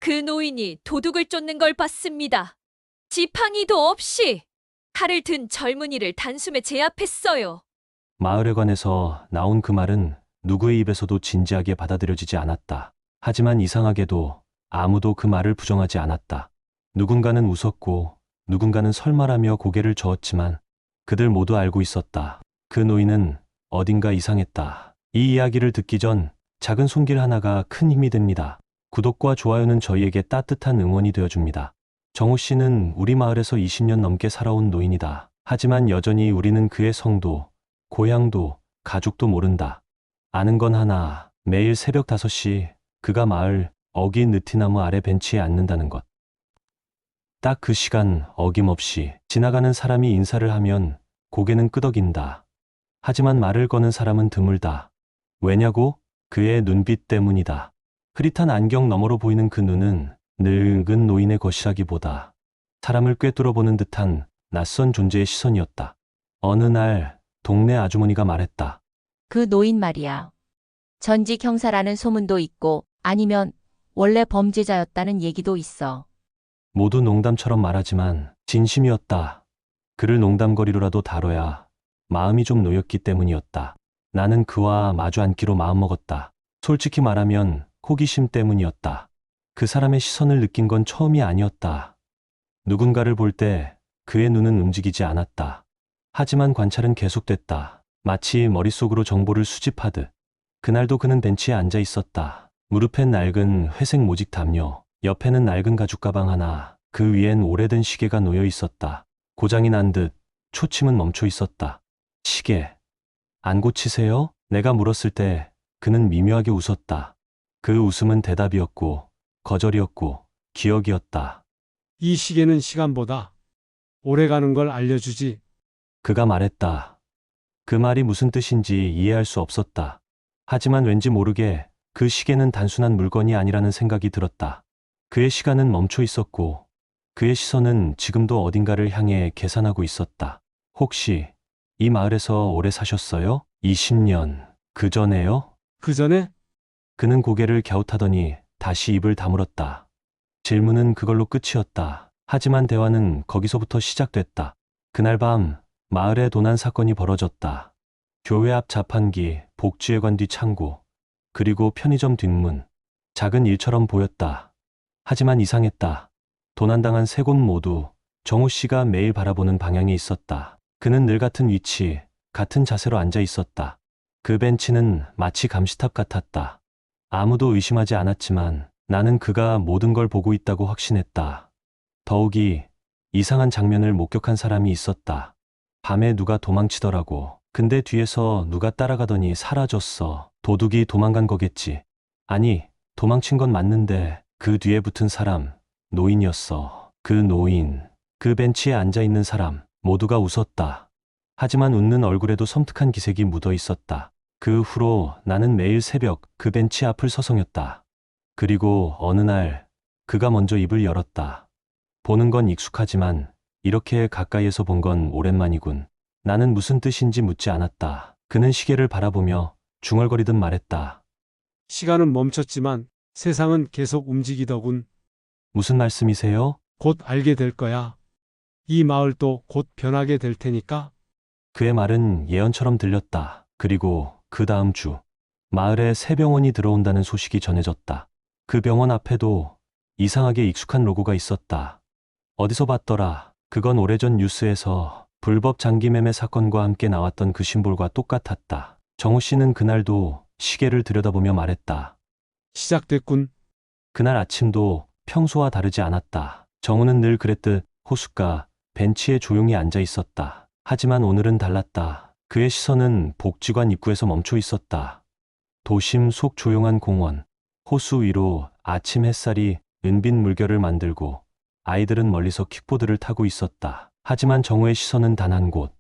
그 노인이 도둑을 쫓는 걸 봤습니다. 지팡이도 없이 칼을 든 젊은이를 단숨에 제압했어요. 마을에 관해서 나온 그 말은 누구의 입에서도 진지하게 받아들여지지 않았다. 하지만 이상하게도 아무도 그 말을 부정하지 않았다. 누군가는 웃었고 누군가는 설마라며 고개를 저었지만 그들 모두 알고 있었다. 그 노인은 어딘가 이상했다. 이 이야기를 듣기 전 작은 손길 하나가 큰 힘이 됩니다. 구독과 좋아요는 저희에게 따뜻한 응원이 되어줍니다. 정우 씨는 우리 마을에서 20년 넘게 살아온 노인이다. 하지만 여전히 우리는 그의 성도, 고향도, 가족도 모른다. 아는 건 하나, 매일 새벽 5시 그가 마을 어기 느티나무 아래 벤치에 앉는다는 것. 딱 그 시간 어김없이 지나가는 사람이 인사를 하면 고개는 끄덕인다. 하지만 말을 거는 사람은 드물다. 왜냐고? 그의 눈빛 때문이다. 흐릿한 안경 너머로 보이는 그 눈은 늙은 노인의 것이라기보다 사람을 꿰뚫어 보는 듯한 낯선 존재의 시선이었다. 어느 날 동네 아주머니가 말했다. 그 노인 말이야. 전직 형사라는 소문도 있고 아니면 원래 범죄자였다는 얘기도 있어. 모두 농담처럼 말하지만 진심이었다. 그를 농담거리로라도 다뤄야 마음이 좀 놓였기 때문이었다. 나는 그와 마주 앉기로 마음먹었다. 솔직히 말하면 호기심 때문이었다. 그 사람의 시선을 느낀 건 처음이 아니었다. 누군가를 볼 때 그의 눈은 움직이지 않았다. 하지만 관찰은 계속됐다. 마치 머릿속으로 정보를 수집하듯. 그날도 그는 벤치에 앉아 있었다. 무릎엔 낡은 회색 모직 담요, 옆에는 낡은 가죽 가방 하나, 그 위엔 오래된 시계가 놓여 있었다. 고장이 난 듯 초침은 멈춰 있었다. 시계. 안 고치세요? 내가 물었을 때 그는 미묘하게 웃었다. 그 웃음은 대답이었고, 거절이었고, 기억이었다. 이 시계는 시간보다 오래 가는 걸 알려주지. 그가 말했다. 그 말이 무슨 뜻인지 이해할 수 없었다. 하지만 왠지 모르게 그 시계는 단순한 물건이 아니라는 생각이 들었다. 그의 시간은 멈춰 있었고, 그의 시선은 지금도 어딘가를 향해 계산하고 있었다. 혹시 이 마을에서 오래 사셨어요? 20년. 그 전에요? 그 전에 그는 고개를 갸웃하더니 다시 입을 다물었다. 질문은 그걸로 끝이었다. 하지만 대화는 거기서부터 시작됐다. 그날 밤 마을에 도난 사건이 벌어졌다. 교회 앞 자판기, 복지회관 뒤 창고, 그리고 편의점 뒷문. 작은 일처럼 보였다. 하지만 이상했다. 도난당한 세 곳 모두 정우 씨가 매일 바라보는 방향에 있었다. 그는 늘 같은 위치, 같은 자세로 앉아 있었다. 그 벤치는 마치 감시탑 같았다. 아무도 의심하지 않았지만 나는 그가 모든 걸 보고 있다고 확신했다. 더욱이 이상한 장면을 목격한 사람이 있었다. 밤에 누가 도망치더라고. 근데 뒤에서 누가 따라가더니 사라졌어. 도둑이 도망간 거겠지. 아니, 도망친 건 맞는데 그 뒤에 붙은 사람, 노인이었어. 그 노인, 그 벤치에 앉아 있는 사람, 모두가 웃었다. 하지만 웃는 얼굴에도 섬뜩한 기색이 묻어 있었다. 그 후로 나는 매일 새벽 그 벤치 앞을 서성였다. 그리고 어느 날 그가 먼저 입을 열었다. 보는 건 익숙하지만 이렇게 가까이에서 본 건 오랜만이군. 나는 무슨 뜻인지 묻지 않았다. 그는 시계를 바라보며 중얼거리듯 말했다. 시간은 멈췄지만 세상은 계속 움직이더군. 무슨 말씀이세요? 곧 알게 될 거야. 이 마을도 곧 변하게 될 테니까. 그의 말은 예언처럼 들렸다. 그리고 그 다음 주 마을에 새 병원이 들어온다는 소식이 전해졌다. 그 병원 앞에도 이상하게 익숙한 로고가 있었다. 어디서 봤더라. 그건 오래전 뉴스에서 불법 장기 매매 사건과 함께 나왔던 그 심볼과 똑같았다. 정우 씨는 그날도 시계를 들여다보며 말했다. 시작됐군. 그날 아침도 평소와 다르지 않았다. 정우는 늘 그랬듯 호숫가 벤치에 조용히 앉아 있었다. 하지만 오늘은 달랐다. 그의 시선은 복지관 입구에서 멈춰 있었다. 도심 속 조용한 공원, 호수 위로 아침 햇살이 은빛 물결을 만들고 아이들은 멀리서 킥보드를 타고 있었다. 하지만 정우의 시선은 단 한 곳,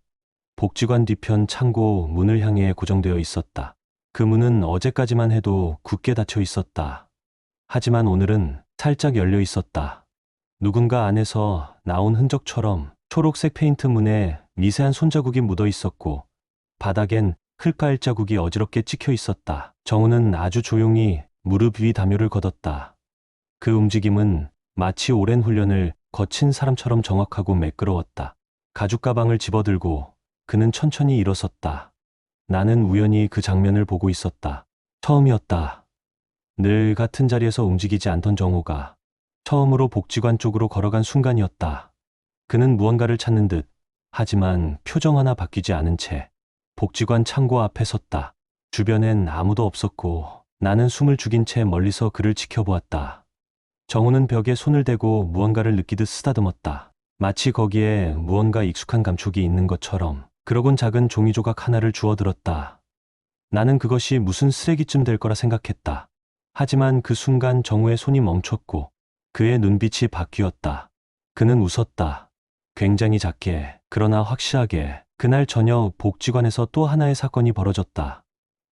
복지관 뒤편 창고 문을 향해 고정되어 있었다. 그 문은 어제까지만 해도 굳게 닫혀 있었다. 하지만 오늘은 살짝 열려 있었다. 누군가 안에서 나온 흔적처럼 초록색 페인트 문에 미세한 손자국이 묻어 있었고 바닥엔 흙발자국이 어지럽게 찍혀 있었다. 정우는 아주 조용히 무릎 위 담요를 걷었다. 그 움직임은 마치 오랜 훈련을 거친 사람처럼 정확하고 매끄러웠다. 가죽 가방을 집어들고 그는 천천히 일어섰다. 나는 우연히 그 장면을 보고 있었다. 처음이었다. 늘 같은 자리에서 움직이지 않던 정호가 처음으로 복지관 쪽으로 걸어간 순간이었다. 그는 무언가를 찾는 듯, 하지만 표정 하나 바뀌지 않은 채 복지관 창고 앞에 섰다. 주변엔 아무도 없었고 나는 숨을 죽인 채 멀리서 그를 지켜보았다. 정우는 벽에 손을 대고 무언가를 느끼듯 쓰다듬었다. 마치 거기에 무언가 익숙한 감촉이 있는 것처럼. 그러곤 작은 종이 조각 하나를 주워들었다. 나는 그것이 무슨 쓰레기쯤 될 거라 생각했다. 하지만 그 순간 정우의 손이 멈췄고 그의 눈빛이 바뀌었다. 그는 웃었다. 굉장히 작게, 그러나 확실하게. 그날 저녁 복지관에서 또 하나의 사건이 벌어졌다.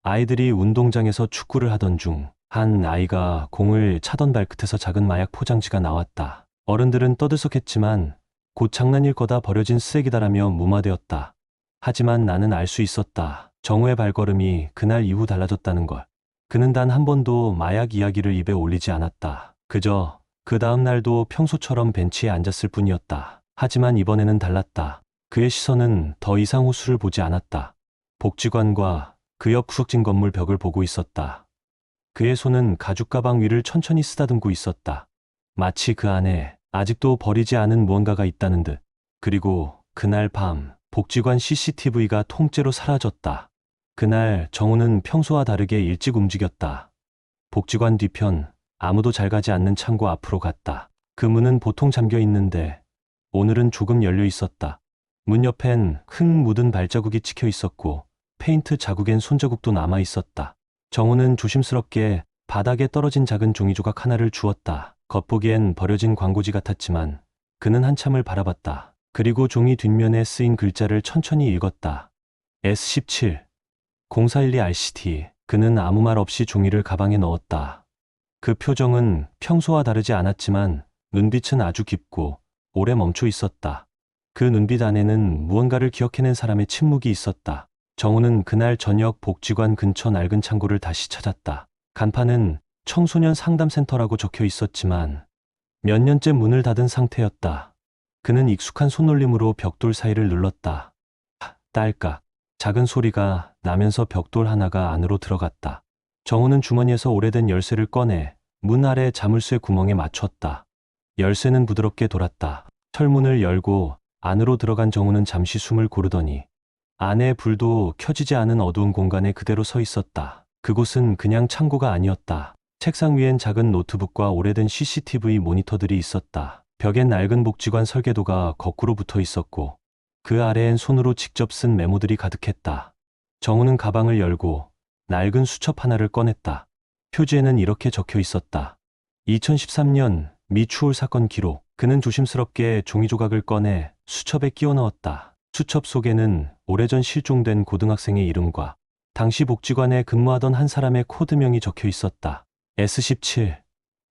아이들이 운동장에서 축구를 하던 중 한 아이가 공을 차던 발끝에서 작은 마약 포장지가 나왔다. 어른들은 떠들썩했지만 곧 장난일 거다, 버려진 쓰레기다라며 무마되었다. 하지만 나는 알 수 있었다. 정우의 발걸음이 그날 이후 달라졌다는 걸. 그는 단 한 번도 마약 이야기를 입에 올리지 않았다. 그저 그 다음 날도 평소처럼 벤치에 앉았을 뿐이었다. 하지만 이번에는 달랐다. 그의 시선은 더 이상 호수를 보지 않았다. 복지관과 그 옆 구석진 건물 벽을 보고 있었다. 그의 손은 가죽 가방 위를 천천히 쓰다듬고 있었다. 마치 그 안에 아직도 버리지 않은 무언가가 있다는 듯. 그리고 그날 밤 복지관 CCTV가 통째로 사라졌다. 그날 정우는 평소와 다르게 일찍 움직였다. 복지관 뒤편, 아무도 잘 가지 않는 창고 앞으로 갔다. 그 문은 보통 잠겨 있는데 오늘은 조금 열려 있었다. 문 옆엔 흙 묻은 발자국이 찍혀 있었고 페인트 자국엔 손자국도 남아 있었다. 정우는 조심스럽게 바닥에 떨어진 작은 종이 조각 하나를 주웠다. 겉보기엔 버려진 광고지 같았지만 그는 한참을 바라봤다. 그리고 종이 뒷면에 쓰인 글자를 천천히 읽었다. S17 0412 RCT. 그는 아무 말 없이 종이를 가방에 넣었다. 그 표정은 평소와 다르지 않았지만 눈빛은 아주 깊고 오래 멈춰 있었다. 그 눈빛 안에는 무언가를 기억해낸 사람의 침묵이 있었다. 정우는 그날 저녁 복지관 근처 낡은 창고를 다시 찾았다. 간판은 청소년 상담센터라고 적혀 있었지만 몇 년째 문을 닫은 상태였다. 그는 익숙한 손놀림으로 벽돌 사이를 눌렀다. 딸깍. 작은 소리가 나면서 벽돌 하나가 안으로 들어갔다. 정우는 주머니에서 오래된 열쇠를 꺼내 문 아래 자물쇠 구멍에 맞췄다. 열쇠는 부드럽게 돌았다. 철문을 열고 안으로 들어간 정우는 잠시 숨을 고르더니 안에 불도 켜지지 않은 어두운 공간에 그대로 서 있었다. 그곳은 그냥 창고가 아니었다. 책상 위엔 작은 노트북과 오래된 CCTV 모니터들이 있었다. 벽엔 낡은 복지관 설계도가 거꾸로 붙어 있었고 그 아래엔 손으로 직접 쓴 메모들이 가득했다. 정우는 가방을 열고 낡은 수첩 하나를 꺼냈다. 표지에는 이렇게 적혀 있었다. 2013년 미추홀 사건 기록. 그는 조심스럽게 종이 조각을 꺼내 수첩에 끼워 넣었다. 수첩 속에는 오래전 실종된 고등학생의 이름과 당시 복지관에 근무하던 한 사람의 코드명이 적혀 있었다. S17.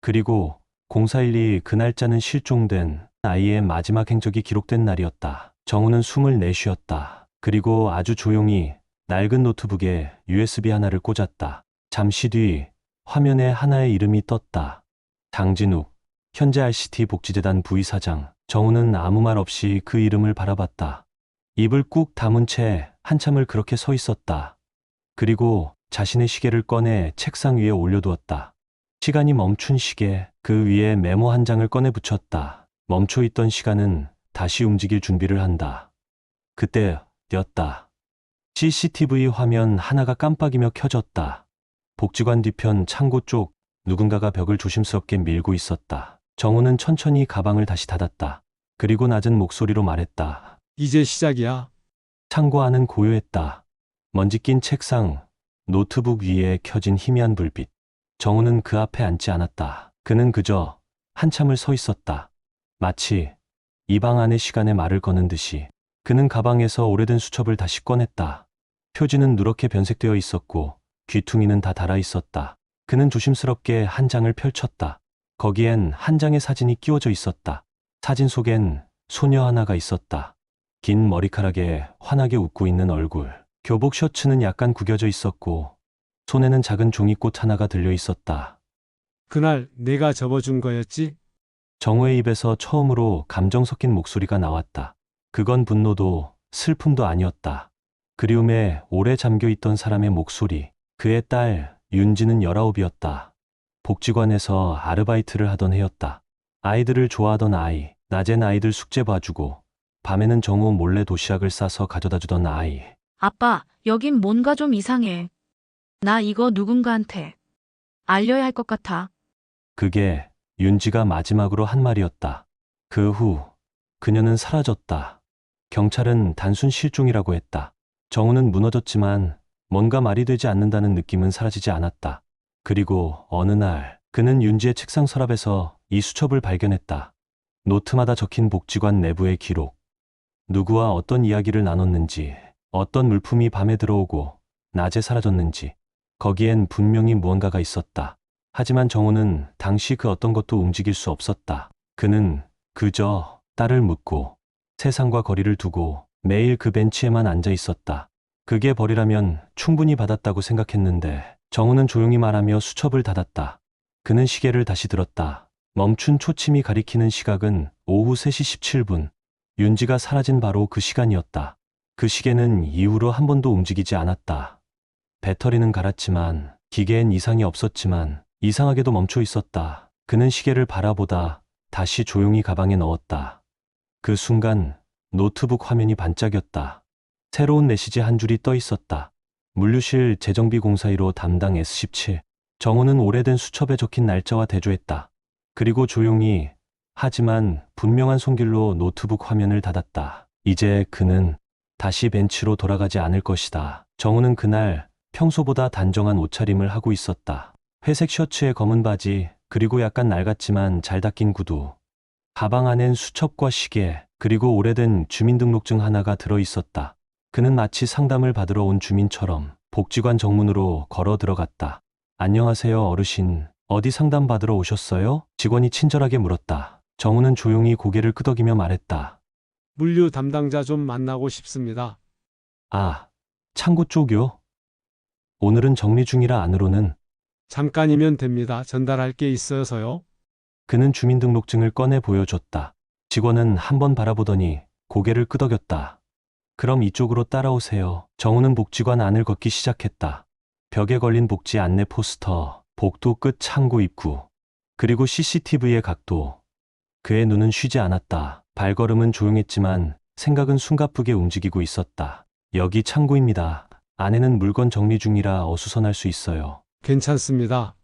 그리고 0412. 그 날짜는 실종된 아이의 마지막 행적이 기록된 날이었다. 정우는 숨을 내쉬었다. 그리고 아주 조용히 낡은 노트북에 USB 하나를 꽂았다. 잠시 뒤 화면에 하나의 이름이 떴다. 장진욱, 현재 RCT 복지재단 부의사장. 정우는 아무 말 없이 그 이름을 바라봤다. 입을 꾹 다문 채 한참을 그렇게 서 있었다. 그리고 자신의 시계를 꺼내 책상 위에 올려두었다. 시간이 멈춘 시계, 그 위에 메모 한 장을 꺼내 붙였다. 멈춰 있던 시간은 다시 움직일 준비를 한다. 그때였다. CCTV 화면 하나가 깜빡이며 켜졌다. 복지관 뒤편 창고 쪽 누군가가 벽을 조심스럽게 밀고 있었다. 정우는 천천히 가방을 다시 닫았다. 그리고 낮은 목소리로 말했다. 이제 시작이야. 창고 안은 고요했다. 먼지 낀 책상, 노트북 위에 켜진 희미한 불빛. 정우는 그 앞에 앉지 않았다. 그는 그저 한참을 서 있었다. 마치 이 방 안의 시간에 말을 거는 듯이. 그는 가방에서 오래된 수첩을 다시 꺼냈다. 표지는 누렇게 변색되어 있었고 귀퉁이는 다 닳아 있었다. 그는 조심스럽게 한 장을 펼쳤다. 거기엔 한 장의 사진이 끼워져 있었다. 사진 속엔 소녀 하나가 있었다. 긴 머리카락에 환하게 웃고 있는 얼굴. 교복 셔츠는 약간 구겨져 있었고 손에는 작은 종이꽃 하나가 들려 있었다. 그날 내가 접어준 거였지? 정우의 입에서 처음으로 감정 섞인 목소리가 나왔다. 그건 분노도 슬픔도 아니었다. 그리움에 오래 잠겨 있던 사람의 목소리. 그의 딸 윤지는 19이었다. 복지관에서 아르바이트를 하던 해였다. 아이들을 좋아하던 아이, 낮엔 아이들 숙제 봐주고 밤에는 정우 몰래 도시락을 싸서 가져다 주던 아이. 아빠, 여긴 뭔가 좀 이상해. 나 이거 누군가한테 알려야 할 것 같아. 그게 윤지가 마지막으로 한 말이었다. 그 후 그녀는 사라졌다. 경찰은 단순 실종이라고 했다. 정우는 무너졌지만 뭔가 말이 되지 않는다는 느낌은 사라지지 않았다. 그리고 어느 날 그는 윤지의 책상 서랍에서 이 수첩을 발견했다. 노트마다 적힌 복지관 내부의 기록. 누구와 어떤 이야기를 나눴는지, 어떤 물품이 밤에 들어오고 낮에 사라졌는지. 거기엔 분명히 무언가가 있었다. 하지만 정우는 당시 그 어떤 것도 움직일 수 없었다. 그는 그저 딸을 묻고 세상과 거리를 두고 매일 그 벤치에만 앉아 있었다. 그게 벌이라면 충분히 받았다고 생각했는데 정우는 조용히 말하며 수첩을 닫았다. 그는 시계를 다시 들었다. 멈춘 초침이 가리키는 시각은 오후 3시 17분. 윤지가 사라진 바로 그 시간이었다. 그 시계는 이후로 한 번도 움직이지 않았다. 배터리는 갈았지만 기계엔 이상이 없었지만 이상하게도 멈춰 있었다. 그는 시계를 바라보다 다시 조용히 가방에 넣었다. 그 순간 노트북 화면이 반짝였다. 새로운 메시지 한 줄이 떠 있었다. 물류실 재정비 공사 1호 담당 S17. 정우는 오래된 수첩에 적힌 날짜와 대조했다. 그리고 조용히 하지만 분명한 손길로 노트북 화면을 닫았다. 이제 그는 다시 벤치로 돌아가지 않을 것이다. 정우는 그날 평소보다 단정한 옷차림을 하고 있었다. 회색 셔츠에 검은 바지, 그리고 약간 낡았지만 잘 닦인 구두. 가방 안엔 수첩과 시계, 그리고 오래된 주민등록증 하나가 들어 있었다. 그는 마치 상담을 받으러 온 주민처럼 복지관 정문으로 걸어 들어갔다. 안녕하세요, 어르신. 어디 상담 받으러 오셨어요? 직원이 친절하게 물었다. 정우는 조용히 고개를 끄덕이며 말했다. 물류 담당자 좀 만나고 싶습니다. 아, 창고 쪽요? 오늘은 정리 중이라 안으로는. 잠깐이면 됩니다. 전달할 게 있어서요. 그는 주민등록증을 꺼내 보여줬다. 직원은 한 번 바라보더니 고개를 끄덕였다. 그럼 이쪽으로 따라오세요. 정우는 복지관 안을 걷기 시작했다. 벽에 걸린 복지 안내 포스터, 복도 끝 창고 입구, 그리고 CCTV의 각도. 그의 눈은 쉬지 않았다. 발걸음은 조용했지만 생각은 숨가쁘게 움직이고 있었다. 여기 창고입니다. 안에는 물건 정리 중이라 어수선할 수 있어요. 괜찮습니다.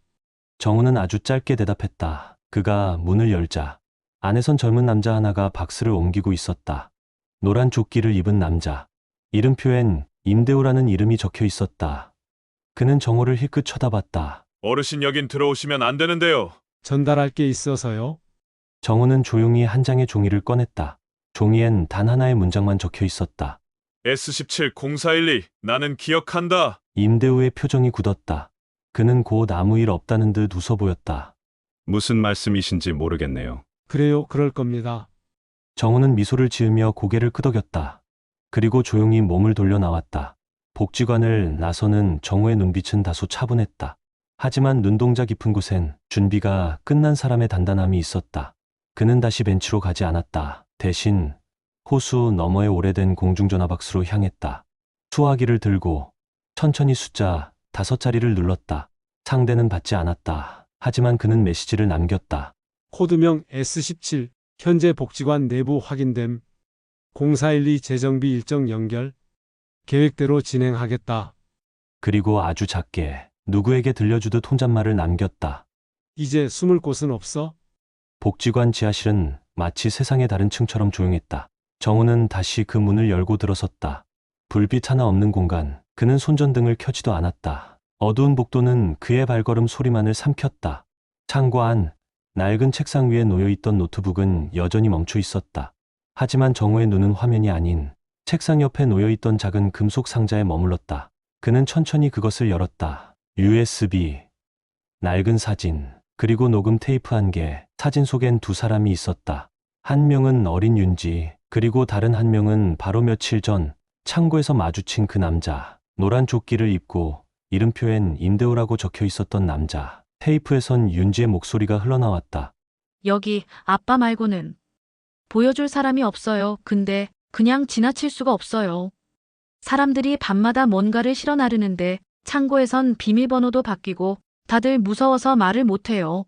정우는 아주 짧게 대답했다. 그가 문을 열자 안에선 젊은 남자 하나가 박스를 옮기고 있었다. 노란 조끼를 입은 남자. 이름표엔 임대호라는 이름이 적혀 있었다. 그는 정우를 힐끗 쳐다봤다. 어르신 여긴 들어오시면 안 되는데요. 전달할 게 있어서요. 정우는 조용히 한 장의 종이를 꺼냈다. 종이엔 단 하나의 문장만 적혀 있었다. S17-0412 나는 기억한다. 임대호의 표정이 굳었다. 그는 곧 아무 일 없다는 듯 웃어 보였다. 무슨 말씀이신지 모르겠네요. 그래요, 그럴 겁니다. 정우는 미소를 지으며 고개를 끄덕였다. 그리고 조용히 몸을 돌려 나왔다. 복지관을 나서는 정우의 눈빛은 다소 차분했다. 하지만 눈동자 깊은 곳엔 준비가 끝난 사람의 단단함이 있었다. 그는 다시 벤치로 가지 않았다. 대신 호수 너머의 오래된 공중전화 박스로 향했다. 수화기를 들고 천천히 숫자 5자리를 눌렀다. 상대는 받지 않았다. 하지만 그는 메시지를 남겼다. 코드명 S17. 현재 복지관 내부 확인됨. 0412 재정비 일정 연결. 계획대로 진행하겠다. 그리고 아주 작게 누구에게 들려주듯 혼잣말을 남겼다. 이제 숨을 곳은 없어? 복지관 지하실은 마치 세상의 다른 층처럼 조용했다. 정우는 다시 그 문을 열고 들어섰다. 불빛 하나 없는 공간. 그는 손전등을 켜지도 않았다. 어두운 복도는 그의 발걸음 소리만을 삼켰다. 창고 안 낡은 책상 위에 놓여있던 노트북은 여전히 멈춰 있었다. 하지만 정우의 눈은 화면이 아닌 책상 옆에 놓여있던 작은 금속 상자에 머물렀다. 그는 천천히 그것을 열었다. USB, 낡은 사진, 그리고 녹음 테이프 1개. 사진 속엔 두 사람이 있었다. 한 명은 어린 윤지, 그리고 다른 한 명은 바로 며칠 전 창고에서 마주친 그 남자. 노란 조끼를 입고 이름표엔 임대호라고 적혀 있었던 남자. 테이프에선 윤지의 목소리가 흘러나왔다. 여기 아빠 말고는 보여줄 사람이 없어요. 근데 그냥 지나칠 수가 없어요. 사람들이 밤마다 뭔가를 실어 나르는데 창고에선 비밀번호도 바뀌고 다들 무서워서 말을 못해요.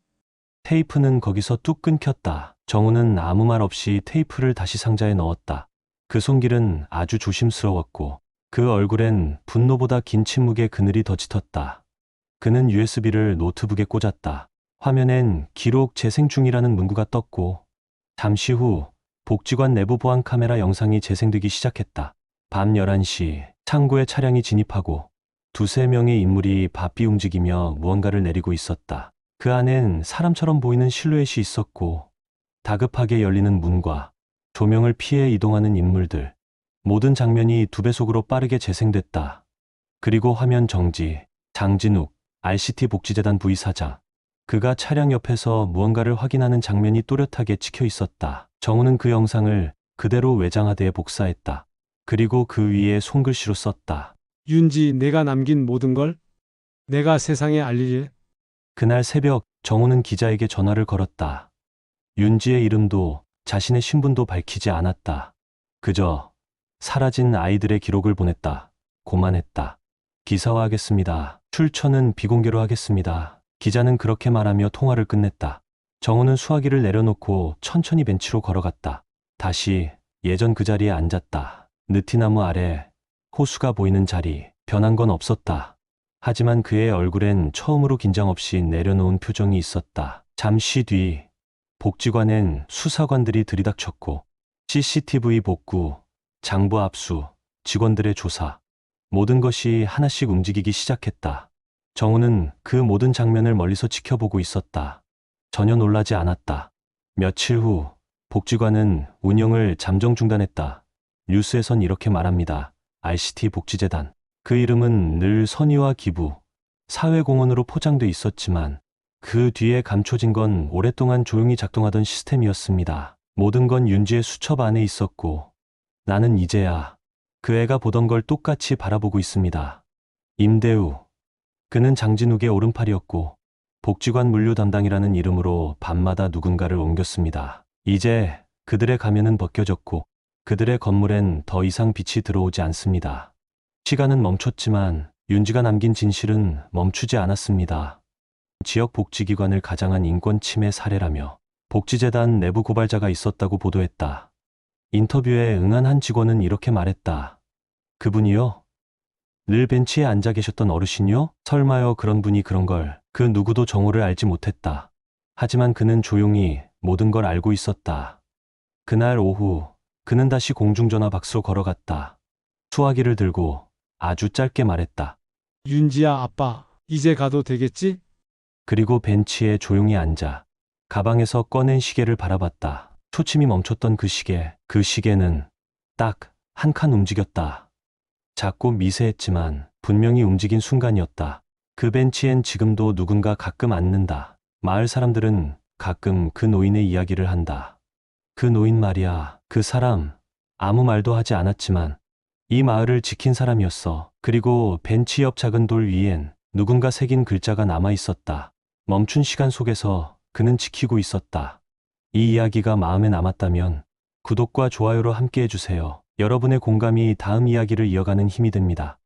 테이프는 거기서 뚝 끊겼다. 정우는 아무 말 없이 테이프를 다시 상자에 넣었다. 그 손길은 아주 조심스러웠고 그 얼굴엔 분노보다 긴 침묵의 그늘이 더 짙었다. 그는 USB를 노트북에 꽂았다. 화면엔 기록 재생 중이라는 문구가 떴고 잠시 후 복지관 내부 보안 카메라 영상이 재생되기 시작했다. 밤 11시 창고에 차량이 진입하고 두세 명의 인물이 바삐 움직이며 무언가를 내리고 있었다. 그 안엔 사람처럼 보이는 실루엣이 있었고 다급하게 열리는 문과 조명을 피해 이동하는 인물들. 모든 장면이 두 배속으로 빠르게 재생됐다. 그리고 화면 정지. 장진욱, RCT 복지재단 부이사장. 그가 차량 옆에서 무언가를 확인하는 장면이 또렷하게 찍혀 있었다. 정우는 그 영상을 그대로 외장하드에 복사했다. 그리고 그 위에 손글씨로 썼다. 윤지, 내가 남긴 모든 걸 내가 세상에 알리리. 그날 새벽 정우는 기자에게 전화를 걸었다. 윤지의 이름도 자신의 신분도 밝히지 않았다. 그저 사라진 아이들의 기록을 보냈다. 고만했다. 기사화하겠습니다. 출처는 비공개로 하겠습니다. 기자는 그렇게 말하며 통화를 끝냈다. 정우는 수화기를 내려놓고 천천히 벤치로 걸어갔다. 다시 예전 그 자리에 앉았다. 느티나무 아래 호수가 보이는 자리. 변한 건 없었다. 하지만 그의 얼굴엔 처음으로 긴장 없이 내려놓은 표정이 있었다. 잠시 뒤 복지관엔 수사관들이 들이닥쳤고 CCTV 복구, 장부 압수, 직원들의 조사, 모든 것이 하나씩 움직이기 시작했다. 정우는 그 모든 장면을 멀리서 지켜보고 있었다. 전혀 놀라지 않았다. 며칠 후 복지관은 운영을 잠정 중단했다. 뉴스에선 이렇게 말합니다. RCT 복지재단. 그 이름은 늘 선의와 기부, 사회공헌으로 포장돼 있었지만 그 뒤에 감춰진 건 오랫동안 조용히 작동하던 시스템이었습니다. 모든 건 윤지의 수첩 안에 있었고 나는 이제야 그 애가 보던 걸 똑같이 바라보고 있습니다. 임대우. 그는 장진욱의 오른팔이었고 복지관 물류 담당이라는 이름으로 밤마다 누군가를 옮겼습니다. 이제 그들의 가면은 벗겨졌고 그들의 건물엔 더 이상 빛이 들어오지 않습니다. 시간은 멈췄지만 윤지가 남긴 진실은 멈추지 않았습니다. 지역 복지기관을 가장한 인권 침해 사례라며 복지재단 내부 고발자가 있었다고 보도했다. 인터뷰에 응한 한 직원은 이렇게 말했다. 그분이요? 늘 벤치에 앉아 계셨던 어르신이요? 설마요. 그런 분이 그런 걸. 그 누구도 정우를 알지 못했다. 하지만 그는 조용히 모든 걸 알고 있었다. 그날 오후 그는 다시 공중전화 박스로 걸어갔다. 수화기를 들고 아주 짧게 말했다. 윤지야, 아빠, 이제 가도 되겠지? 그리고 벤치에 조용히 앉아 가방에서 꺼낸 시계를 바라봤다. 초침이 멈췄던 그 시계는 딱 한 칸 움직였다. 작고 미세했지만 분명히 움직인 순간이었다. 그 벤치엔 지금도 누군가 가끔 앉는다. 마을 사람들은 가끔 그 노인의 이야기를 한다. 그 노인 말이야. 그 사람 아무 말도 하지 않았지만 이 마을을 지킨 사람이었어. 그리고 벤치 옆 작은 돌 위엔 누군가 새긴 글자가 남아 있었다. 멈춘 시간 속에서 그는 지키고 있었다. 이 이야기가 마음에 남았다면 구독과 좋아요로 함께 해주세요. 여러분의 공감이 다음 이야기를 이어가는 힘이 됩니다.